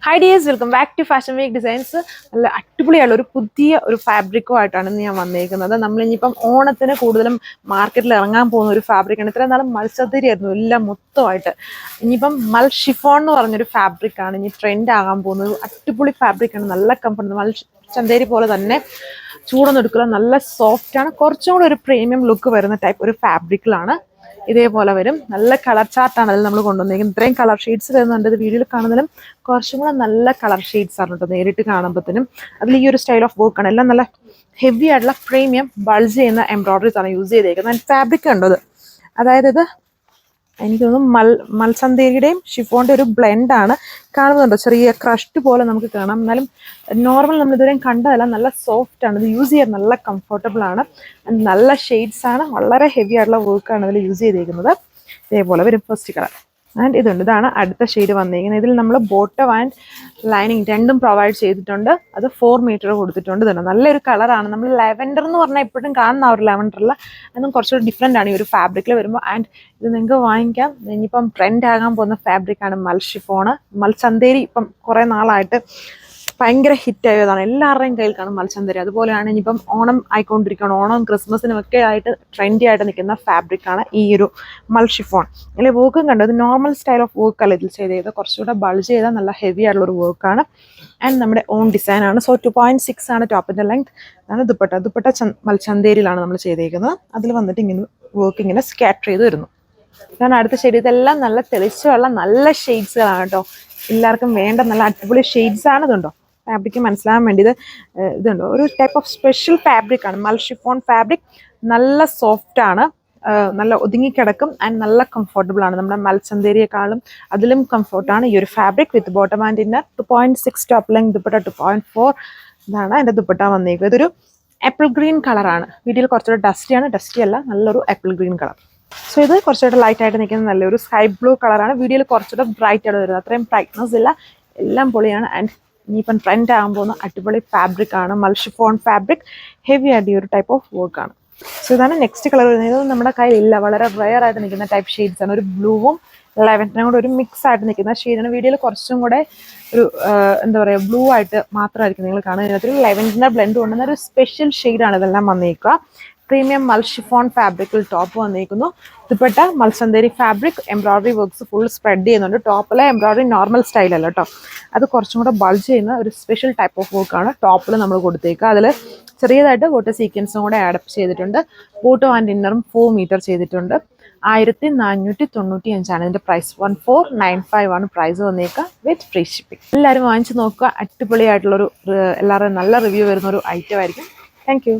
High dears, welcome back to fashion week designs. നല്ല അടിപൊളിയുള്ള ഒരു പുതിയ ഒരു ഫാബ്രിക്കുമായിട്ടാണ് ഞാൻ വന്നേക്കുന്നത്. നമ്മളിനിയിപ്പം ഓണത്തിന് കൂടുതലും മാർക്കറ്റിൽ ഇറങ്ങാൻ പോകുന്ന ഒരു ഫാബ്രിക്കാണ്. ഇത്രയും നാളും മത്സരത്തിരിയായിരുന്നു എല്ലാം മൊത്തമായിട്ട്. ഇനിയിപ്പം മൽ ഷിഫോൺ എന്ന് പറഞ്ഞൊരു ഫാബ്രിക്കാണ് ഇനി ട്രെൻഡ് ആകാൻ പോകുന്നത്. അടിപൊളി ഫാബ്രിക്കാണ്, നല്ല കംഫർട്ട്. മൽ ചന്തേരി പോലെ തന്നെ ചൂടൊന്നും എടുക്കില്ല, നല്ല സോഫ്റ്റാണ്. കുറച്ചും കൂടെ ഒരു പ്രീമിയം ലുക്ക് വരുന്ന ടൈപ്പ് ഒരു ഫാബ്രിക്കിലാണ്. ഇതേപോലെ വരും. നല്ല കളർ ചാർട്ടാണ് അതിൽ നമ്മൾ കൊണ്ടുവന്നിരിക്കുന്നത്. ഇത്രയും കളർ ഷെയ്ഡ്സ് വരുന്നുണ്ട്. ഇത് വീഡിയോയിൽ കാണുന്നതിലും കുറച്ചും കൂടെ നല്ല കളർ ഷെയ്ഡ്സ് ആണ് കേട്ടോ നേരിട്ട് കാണുമ്പോഴത്തേനും. അതിൽ ഈ ഒരു സ്റ്റൈൽ ഓഫ് വർക്കാണ്. എല്ലാം നല്ല ഹെവി ആയിട്ടുള്ള പ്രീമിയം ബൾജ് ചെയ്യുന്ന എംബ്രോയിഡറീസ് ആണ് യൂസ് ചെയ്തേക്കുന്നത്. ഫാബ്രിക് ഉണ്ടോ അത്, അതായത് ഇത് എനിക്ക് തോന്നുന്നു മൽസന്തേരിയുടെയും ഷിഫോണിൻ്റെ ഒരു ബ്ലെൻഡാണ്. കാണുന്നുണ്ടോ, ചെറിയ ക്രഷ്ഡ് പോലെ നമുക്ക് കാണാം. എന്നാലും നോർമൽ നമ്മൾ ഇതുവരെയും കണ്ടതല്ല, നല്ല സോഫ്റ്റ് ആണ്. ഇത് യൂസ് ചെയ്യാൻ നല്ല കംഫർട്ടബിൾ ആണ്. നല്ല ഷെയ്ഡ്സ് ആണ്, വളരെ ഹെവി ആയിട്ടുള്ള വർക്കാണ് അതിൽ യൂസ് ചെയ്തേക്കുന്നത്. ഇതേപോലെ വരും ഫസ്റ്റ് കളർ. ആൻഡ് ഇതുണ്ട്, ഇതാണ് അടുത്ത ഷെയ്ഡ് വന്നിരിക്കുന്നത്. ഇതിൽ നമ്മൾ ബോട്ടം ആൻഡ് ലൈനിങ് രണ്ടും പ്രൊവൈഡ് ചെയ്തിട്ടുണ്ട്. അത് 4 മീറ്റർ കൊടുത്തിട്ടുണ്ട്. ഇതുണ്ട്, നല്ലൊരു കളറാണ്. നമ്മൾ ലെവൻഡർ എന്ന് പറഞ്ഞാൽ എപ്പോഴും കാണുന്ന ഒരു ലെവൻഡറല്ല, അതും കുറച്ചുകൂടി ഡിഫറെൻ്റ് ആണ് ഈ ഒരു ഫാബ്രിക്കിൽ വരുമ്പോൾ. ആൻഡ് ഇത് നിങ്ങൾക്ക് വാങ്ങിക്കാം. ഇനിയിപ്പം ട്രെൻഡ് ആകാൻ പോകുന്ന ഫാബ്രിക്കാണ് മൽ ഷിഫോണ്. മൽ ചന്തേരി ഇപ്പം കുറേ നാളായിട്ട് ഭയങ്കര ഹിറ്റായതാണ്. എല്ലാവരുടെയും കയ്യിൽ കാണും മൽച്ചന്തരി. അതുപോലെയാണ് ഇനിയിപ്പം ഓണം ആയിക്കൊണ്ടിരിക്കുകയാണ്. ഓണം ക്രിസ്മസിനും ഒക്കെ ആയിട്ട് ട്രെൻഡി ആയിട്ട് നിൽക്കുന്ന ഫാബ്രിക്കാണ് ഈ ഒരു മൽ ഷിഫോൺ. അല്ലെങ്കിൽ വർക്കും കണ്ടത് നോർമൽ സ്റ്റൈൽ ഓഫ് വർക്കല്ല ഇതിൽ ചെയ്തത്, കുറച്ചുകൂടെ ബൾജ് ചെയ്താൽ നല്ല ഹെവി ആയിട്ടുള്ളൊരു വർക്കാണ്. ആൻഡ് നമ്മുടെ ഓൺ ഡിസൈനാണ്. സോ 2.6 ആണ് ടോപ്പിൻ്റെ ലെങ്ത്. അതാണ് ദുപ്പട്ട മൽച്ചന്തേരിയിലാണ് നമ്മൾ ചെയ്തേക്കുന്നത്. അതിൽ വന്നിട്ട് ഇങ്ങനെ വർക്ക് ഇങ്ങനെ സ്കാറ്റർ ചെയ്ത് വരുന്നു. ഇതാണ് അടുത്ത ഷെയ്ഡ്. ഇതെല്ലാം നല്ല തെളിച്ചുള്ള നല്ല ഷെയ്ഡ്സുകളാണ് കേട്ടോ. എല്ലാവർക്കും വേണ്ട നല്ല അടിപൊളി ഷെയ്ഡ്സ് ആണ്. ഇതുണ്ടോ ഫാബ്രിക്ക് മനസ്സിലാകാൻ വേണ്ടി ഇതുണ്ടോ ഒരു ടൈപ്പ് ഓഫ് സ്പെഷ്യൽ ഫാബ്രിക്കാണ് മൽ ഷിഫോൺ ഫാബ്രിക്. നല്ല സോഫ്റ്റ് ആണ്, നല്ല ഒതുങ്ങിക്കിടക്കും ആൻഡ് നല്ല കംഫർട്ടബിൾ ആണ്. നമ്മുടെ മൽച്ചന്തേരിയെക്കാളും അതിലും കംഫർട്ടാണ് ഈ ഒരു fabric. With bottom and inner 2.6 top length, dupatta 2.4. ഇതാണ് എൻ്റെ ദുപ്പട്ട വന്നേക്കുന്നത്. ഇതൊരു ആപ്പിൾ ഗ്രീൻ കളറാണ്. വീഡിയോയിൽ കുറച്ചുകൂടെ ഡസ്റ്റി അല്ല, നല്ലൊരു ആപ്പിൾ ഗ്രീൻ കളർ. സോ ഇത് കുറച്ചുകൂടെ ലൈറ്റ് ആയിട്ട് നിൽക്കുന്ന നല്ലൊരു സ്കൈ ബ്ലൂ കളറാണ്. വീഡിയോയിൽ കുറച്ചുകൂടെ ബ്രൈറ്റ് ആയിട്ട് വരുന്നത്, അത്രയും ബ്രൈറ്റ്നസ് ഇല്ല, എല്ലാം പൊളിയാണ്. ആൻഡ് ഇനിയിപ്പം ട്രെൻഡ് ആകാൻ പോകുന്ന അടിപൊളി ഫാബ്രിക്കാണ് മൽ ഷിഫോൺ ഫാബ്രിക്. ഹെവി ആയിട്ട് ഈ ഒരു ടൈപ്പ് ഓഫ് വർക്കാണ്. സോ ഇതാണ് നെക്സ്റ്റ് കളർ വരുന്നത്. ഇത് നമ്മുടെ കയ്യിലില്ല, വളരെ റെയർ ആയിട്ട് നിൽക്കുന്ന ടൈപ്പ് ഷെയ്ഡ്സ് ആണ്. ഒരു ബ്ലൂവും ലെവൻറ്റിനും കൂടെ ഒരു മിക്സ് ആയിട്ട് നിൽക്കുന്ന ഷെയ്ഡാണ്. വീഡിയോയിൽ കുറച്ചും കൂടെ ഒരു എന്താ പറയുക ബ്ലൂ ആയിട്ട് മാത്രമായിരിക്കും നിങ്ങൾ കാണുന്നത്. ഇതിനകത്തൊരു ലെവൻറ്റിൻ്റെ ബ്ലെൻഡ് കൊണ്ടുവന്ന ഒരു സ്പെഷ്യൽ ഷെയ്ഡാണ് ഇതെല്ലാം വന്നേക്കുക. പ്രീമിയം മൽ ഷിഫോൺ ഫാബ്രിക്കിൽ ടോപ്പ് വന്നിരിക്കുന്നു. ദുപ്പട്ട മൽസന്തേരി fabric, embroidery works full spread ചെയ്യുന്നുണ്ട്. ടോപ്പിലെ എംബ്രോയിഡറി നോർമൽ സ്റ്റൈലല്ല കേട്ടോ, അത് കുറച്ചും കൂടെ ബൾജ് ചെയ്യുന്ന ഒരു സ്പെഷ്യൽ ടൈപ്പ് ഓഫ് വർക്കാണ് ടോപ്പിൽ നമ്മൾ കൊടുത്തേക്കുക. അതിൽ ചെറിയതായിട്ട് വോട്ടർ സീക്വൻസും കൂടെ ആഡപ്പ് ചെയ്തിട്ടുണ്ട്. ബോട്ടം ആൻഡ് ഇന്നറും 4 മീറ്റർ ചെയ്തിട്ടുണ്ട്. 1495 ഇതിൻ്റെ പ്രൈസ്. 1495 ആണ് പ്രൈസ് വന്നേക്കുക വിത്ത് ഫ്രീ ഷിപ്പിംഗ്. എല്ലാവരും വാങ്ങിച്ച് നോക്കുക. അടിപൊളിയായിട്ടുള്ളൊരു എല്ലാവരും നല്ല റിവ്യൂ വരുന്ന ഒരു ഐറ്റം ആയിരിക്കും. Thank you.